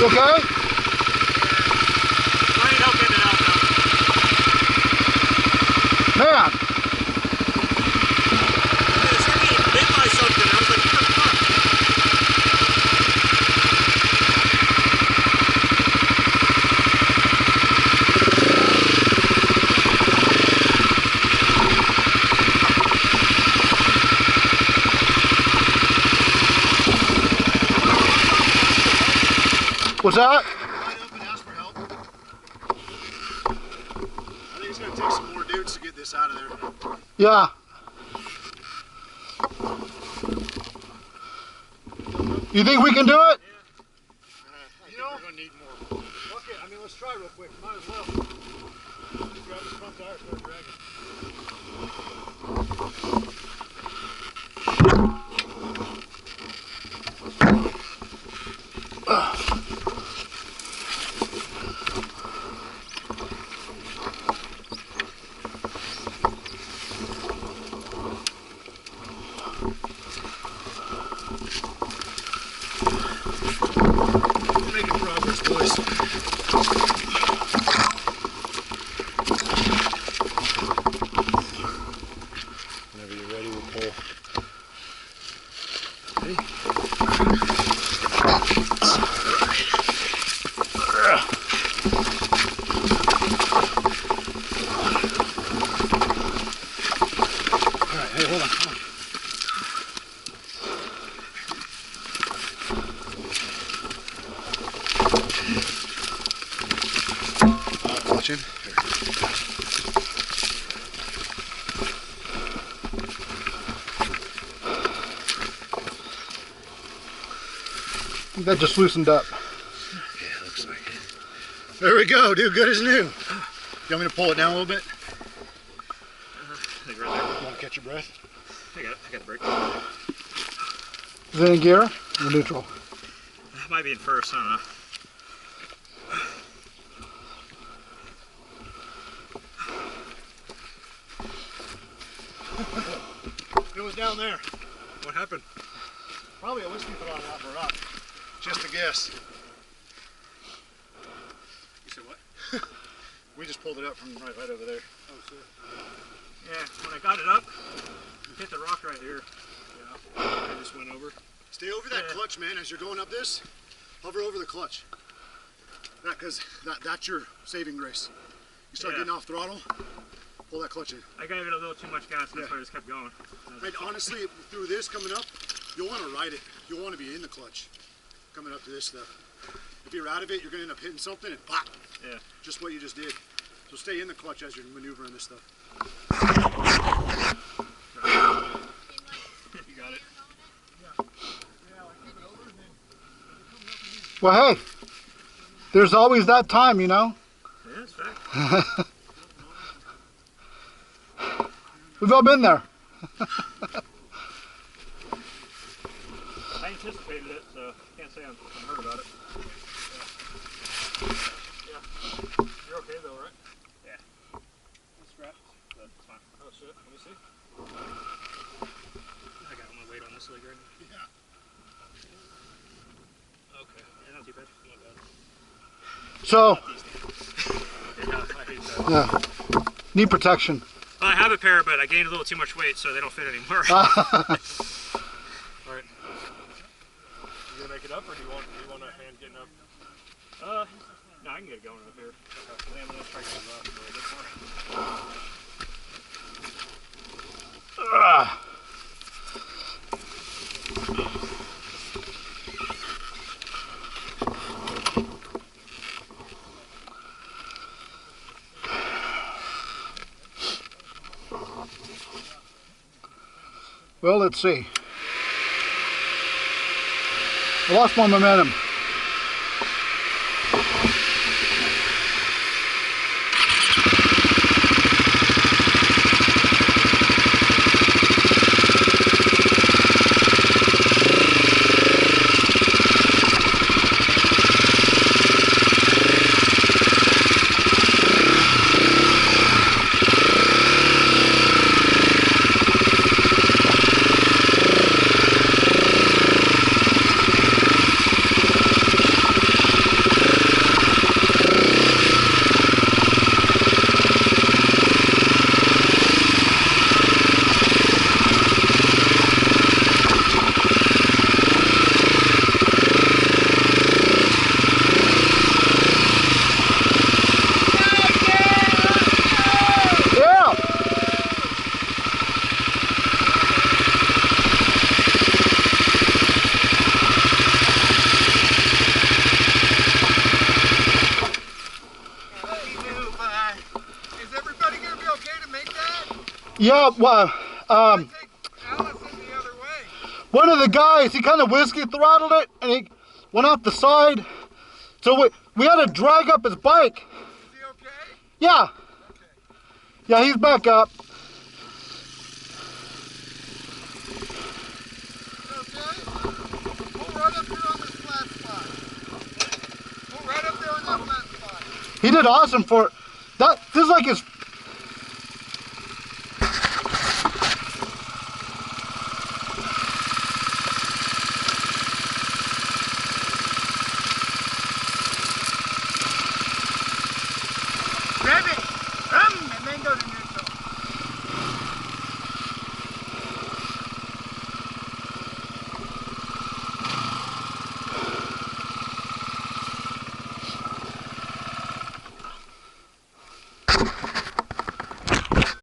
okay? I need help getting it out now. Man. It's getting bit by something. I was like, what the fuck? What's that? Line up and ask for help. I think it's going to take some more dudes to get this out of there. Yeah. You think we can do it? You know, we're going to need more. Okay, I mean, let's try real quick. Might as well. Grab this front tire, start dragging. Making progress, boys. Whenever you're ready, we'll pull. Ready? Alright, hey, hold on, come on. Watch in. Here. That just loosened up. Yeah, looks like it. There we go, dude. Good as new. You want me to pull it down a little bit? I think we're there. Want to catch your breath? I got it. I got the brake. Is it in gear or neutral? Might be in first. I don't know. It was down there. What happened? Probably a whiskey put on top of a rock. Just a guess. You said what? We just pulled it up from right over there. Oh, shit. Yeah, when I got it up, it hit the rock right here. Yeah, I just went over. Stay over that clutch, man. As you're going up this, hover over the clutch. Because that's your saving grace. You start getting off throttle, pull that clutch in. I gave it a little too much gas, that's why I just kept going. And honestly, through this coming up, you'll want to ride it. You'll want to be in the clutch coming up to this stuff. If you're out of it, you're going to end up hitting something and pop. Yeah. Just what you just did. So stay in the clutch as you're maneuvering this stuff. You got it. Well, hey, there's always that time, you know. Yeah, that's fact. We've all been there. I anticipated it, so can't say I'm hurt about it. Yeah. You're okay though, right? Yeah. That's scratch. That's fine. Oh shit, let me see. I got my weight on this leg right now. Yeah. Okay. Yeah, not too bad. Not bad. So, Yeah, I hate that. yeah, knee protection. Well, I have a pair, but I gained a little too much weight, so they don't fit anymore. Alright. You gonna make it up, or do you want a hand getting up? No, I can get it going up here. Okay. I'm gonna try to get it up a little bit more. Well, let's see. I lost my momentum. Yeah, well, Take Allison the other way. one of the guys, he kind of whiskey throttled it, and he went off the side. So we had to drag up his bike. Is he okay? Yeah. Okay. Yeah, he's back up. Okay? Pull right up here on this flat spot. Pull right up there on that flat spot. He did awesome for that. This is like his